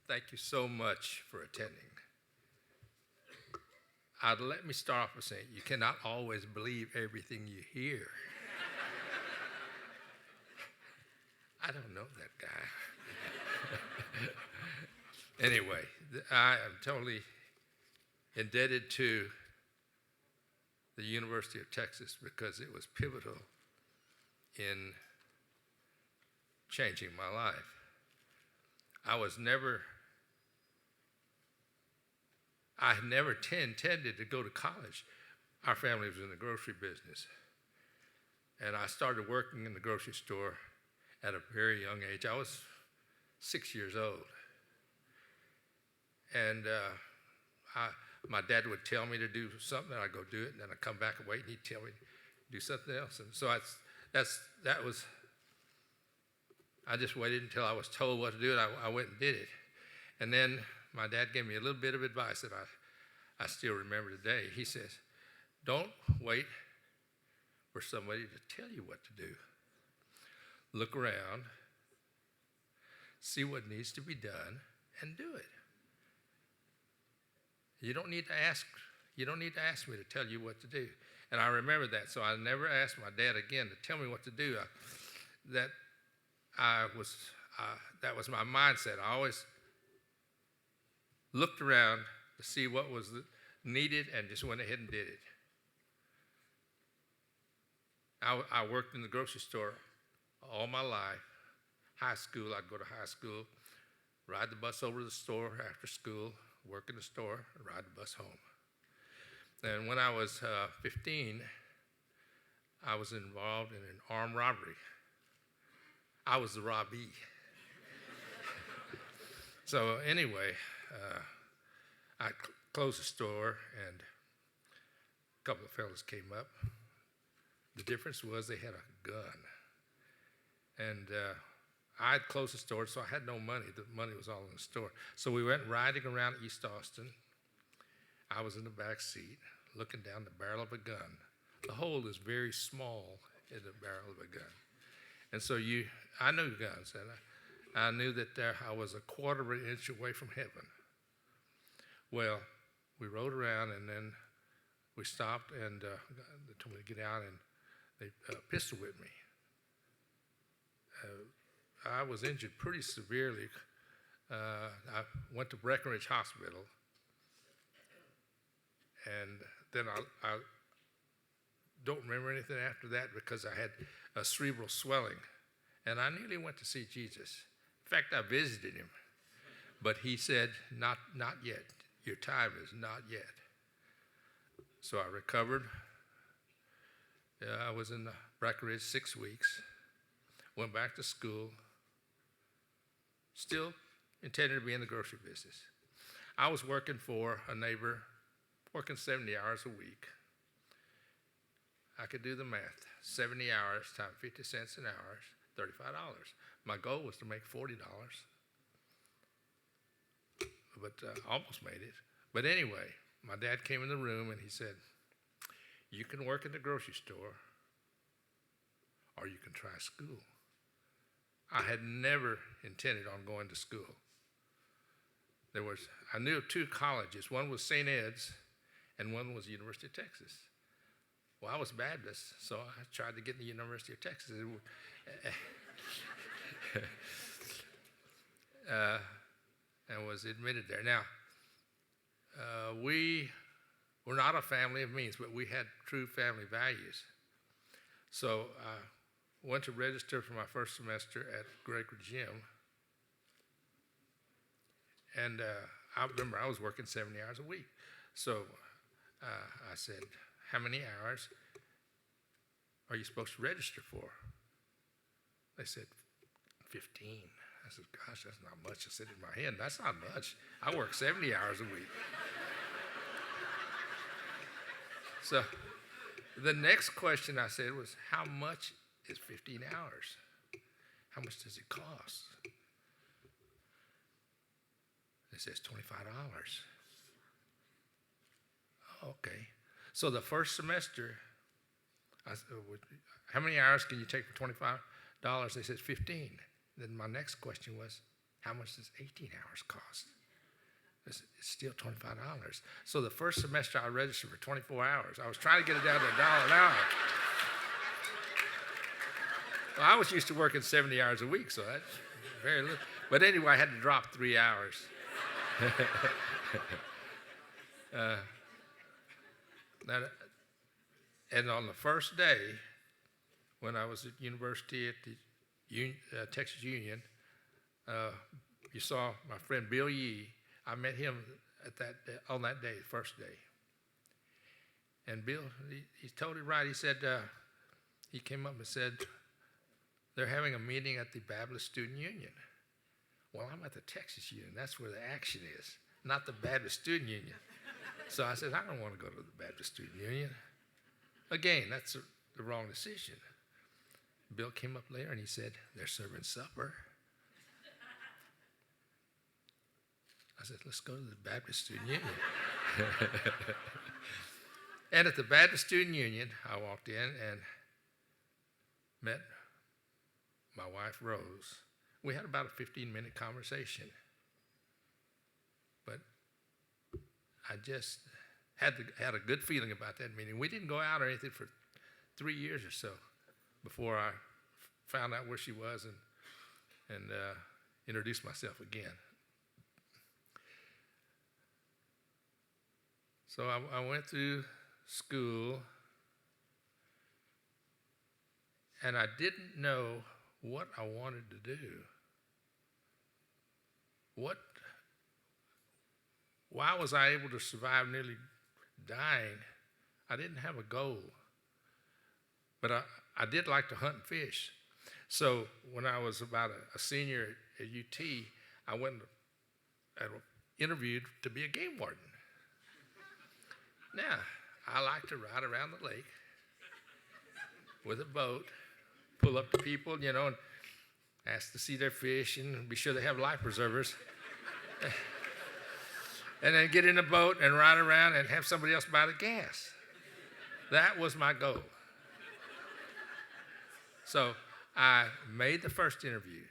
Thank you so much for attending. Let me start off by saying you cannot always believe everything you hear. I don't know that guy. Anyway, I am totally indebted to the University of Texas because it was pivotal in changing my life. I had never intended to go to college. Our family was in the grocery business. And I started working in the grocery store at a very young age. I was 6 years old. And my dad would tell me to do something, and I'd go do it, and then I'd come back and wait, and he'd tell me to do something else. And so I just waited until I was told what to do, and I went and did it. And then my dad gave me a little bit of advice that I still remember today. He says, don't wait for somebody to tell you what to do. Look around, see what needs to be done, and do it. You don't need to ask me to tell you what to do. And I remember that, so I never asked my dad again to tell me what to do. That was my mindset. I always looked around to see what was needed and just went ahead and did it. I worked in the grocery store all my life. High school, I'd go to high school, ride the bus over to the store after school, work in the store, and ride the bus home. And when I was 15, I was involved in an armed robbery. I was the robbie. So anyway, I closed the store, and a couple of fellas came up. The difference was they had a gun. And I had closed the store, so I had no money. The money was all in the store. So we went riding around East Austin. I was in the back seat, looking down the barrel of a gun. The hole is very small in the barrel of a gun. And so I knew guns, and I knew that I was a quarter of an inch away from heaven. Well, we rode around, and then we stopped, and they told me to get out, and they pistol whipped me. I was injured pretty severely. I went to Breckenridge Hospital, and then I don't remember anything after that because I had a cerebral swelling, and I nearly went to see Jesus. In fact, I visited him, but he said, not yet. Your time is not yet. So I recovered. I was in Breckenridge 6 weeks, went back to school, still intended to be in the grocery business. I was working for a neighbor, working 70 hours a week. I could do the math. 70 hours times 50 cents an hour, $35. My goal was to make $40, but almost made it. But anyway, my dad came in the room and he said, you can work at the grocery store or you can try school. I had never intended on going to school. I knew of two colleges. One was St. Ed's and one was the University of Texas. Well, I was Baptist, so I tried to get in the University of Texas. And was admitted there. Now, we were not a family of means, but we had true family values. So I went to register for my first semester at Gregory Gym. And I remember I was working 70 hours a week. So I said, how many hours are you supposed to register for? They said, 15. I said, gosh, that's not much. I said in my head, that's not much. I work 70 hours a week. So the next question I said was, how much is 15 hours? How much does it cost? It says $25. Okay. So the first semester, I said, how many hours can you take for $25? They said 15. Then my next question was, How much does 18 hours cost? It's still $25. So the first semester I registered for 24 hours. I was trying to get it down to $1 an hour. Well, I was used to working 70 hours a week, so that's very little. But anyway, I had to drop 3 hours. And on the first day, when I was at university at the Texas Union, you saw my friend Bill Yee. I met him on that day, the first day. And Bill, he's totally right. He said, he came up and said, they're having a meeting at the Baptist Student Union. Well, I'm at the Texas Union. That's where the action is, not the Baptist Student Union. So I said, I don't want to go to the Baptist Student Union. Again, that's the wrong decision. Bill came up later and he said, they're serving supper. I said, let's go to the Baptist Student Union. And at the Baptist Student Union, I walked in and met my wife, Rose. We had about a 15-minute conversation. But I just had a good feeling about that meeting. We didn't go out or anything for 3 years or so before I found out where she was and introduced myself again. So I went through school, and I didn't know what I wanted to do. Why was I able to survive nearly dying? I didn't have a goal, but I did like to hunt and fish. So when I was about a senior at UT, I went and interviewed to be a game warden. Now, I like to ride around the lake with a boat, pull up to people, and ask to see their fish and be sure they have life preservers. And then get in a boat and ride around and have somebody else buy the gas. That was my goal. So I made the first interview,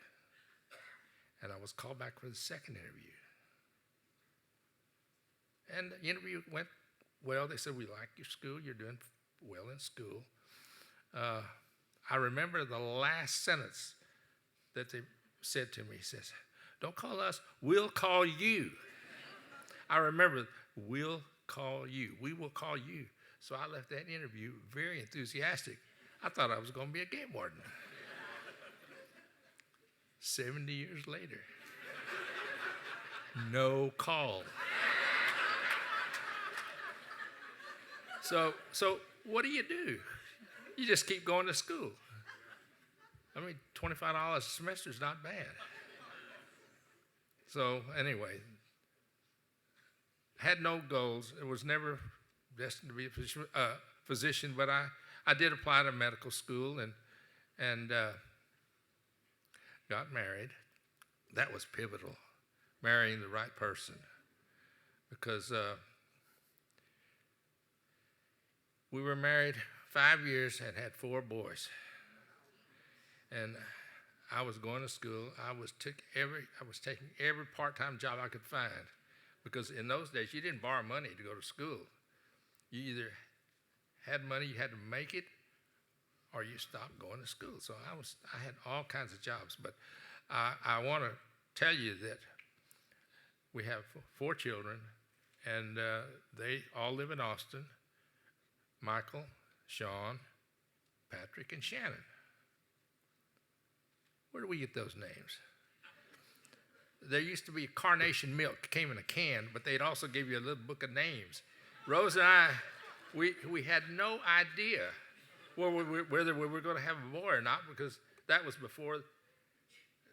and I was called back for the second interview. And the interview went well. They said, we like your school. You're doing well in school. I remember the last sentence that they said to me. He says, don't call us, we'll call you. I remember, we'll call you. We will call you. So I left that interview very enthusiastic. I thought I was going to be a game warden. 70 years later, no call. So what do? You just keep going to school. I mean, $25 a semester is not bad. So anyway, had no goals. It was never destined to be a physician, but I did apply to medical school and got married. That was pivotal, marrying the right person, because we were married 5 years and had 4 boys. And I was going to school. I was taking every part-time job I could find, because in those days you didn't borrow money to go to school. You either had money, you had to make it, or you stopped going to school. So I had all kinds of jobs. But I want to tell you that we have 4 children, and they all live in Austin. Michael, Sean, Patrick, and Shannon. Where do we get those names? There used to be carnation milk, came in a can, but they'd also give you a little book of names. Rose and I, we had no idea whether we were going to have a boy or not, because that was before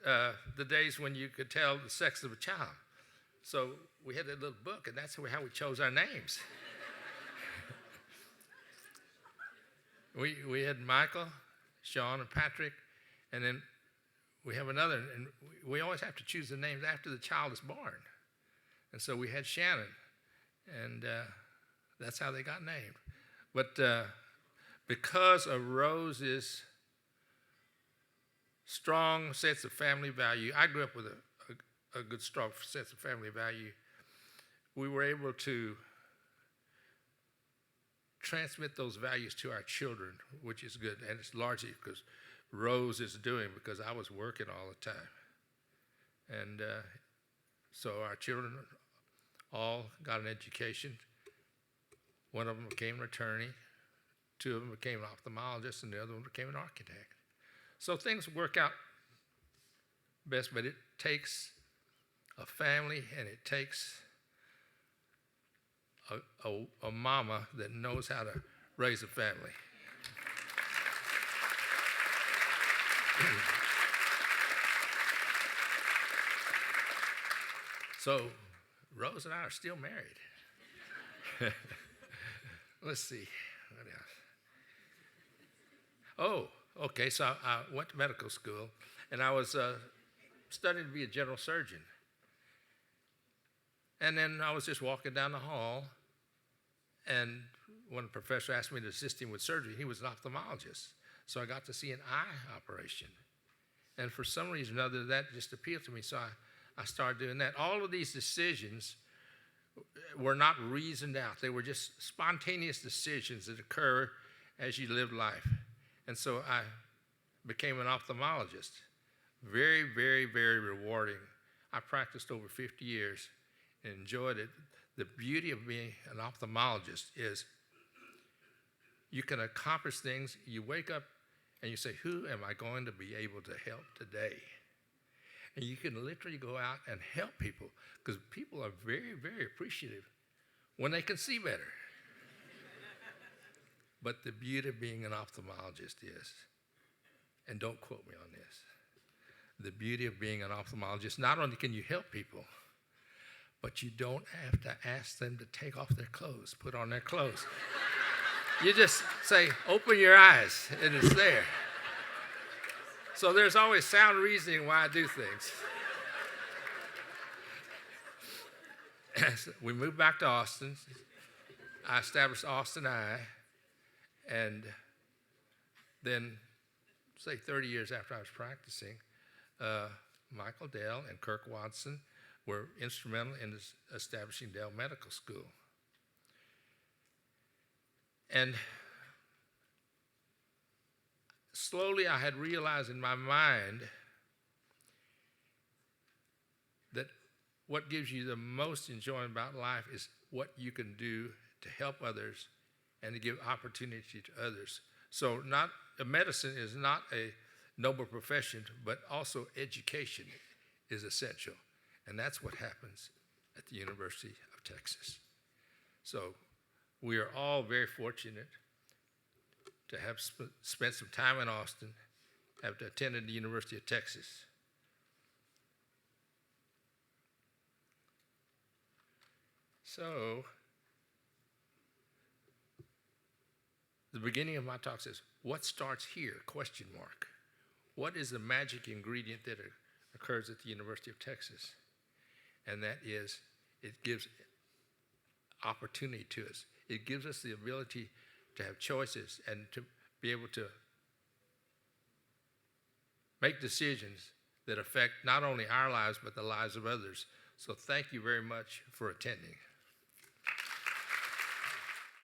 the days when you could tell the sex of a child. So we had that little book, and that's how we chose our names. We had Michael, Sean, and Patrick, and then we have another, and we always have to choose the names after the child is born. And so we had Shannon, and that's how they got named. But because of Rose's strong sense of family value, I grew up with a good, strong sense of family value, we were able to transmit those values to our children, which is good. And it's largely because Rose is doing, because I was working all the time. And so our children all got an education. One of them became an attorney, two of them became an ophthalmologist, and the other one became an architect. So things work out best, but it takes a family, and it takes a mama that knows how to raise a family. So Rose and I are still married. Let's see, what else? Oh, okay, so I went to medical school, and I was studying to be a general surgeon. And then I was just walking down the hall, and when the professor asked me to assist him with surgery, he was an ophthalmologist. So I got to see an eye operation. And for some reason or other, that just appealed to me, so I started doing that. All of these decisions were not reasoned out. They were just spontaneous decisions that occur as you live life. And so I became an ophthalmologist. Very, very, very rewarding. I practiced over 50 years and enjoyed it. The beauty of being an ophthalmologist is you can accomplish things. You wake up and you say, who am I going to be able to help today? And you can literally go out and help people, because people are very, very appreciative when they can see better. But the beauty of being an ophthalmologist is, and don't quote me on this, the beauty of being an ophthalmologist, not only can you help people, but you don't have to ask them to take off their clothes, put on their clothes. You just say, open your eyes, and it's there. So there's always sound reasoning why I do things. So we moved back to Austin. I established Austin Eye, and then, say 30 years after I was practicing, Michael Dell and Kirk Watson were instrumental in establishing Dell Medical School. And slowly I had realized in my mind that what gives you the most enjoyment about life is what you can do to help others and to give opportunity to others. So medicine is not a noble profession, but also education is essential. And that's what happens at the University of Texas. So we are all very fortunate to have spent some time in Austin, have attended the University of Texas. So the beginning of my talk says, what starts here? Question mark. What is the magic ingredient that occurs at the University of Texas? And that is, it gives opportunity to us. It gives us the ability to have choices and to be able to make decisions that affect not only our lives, but the lives of others. So thank you very much for attending.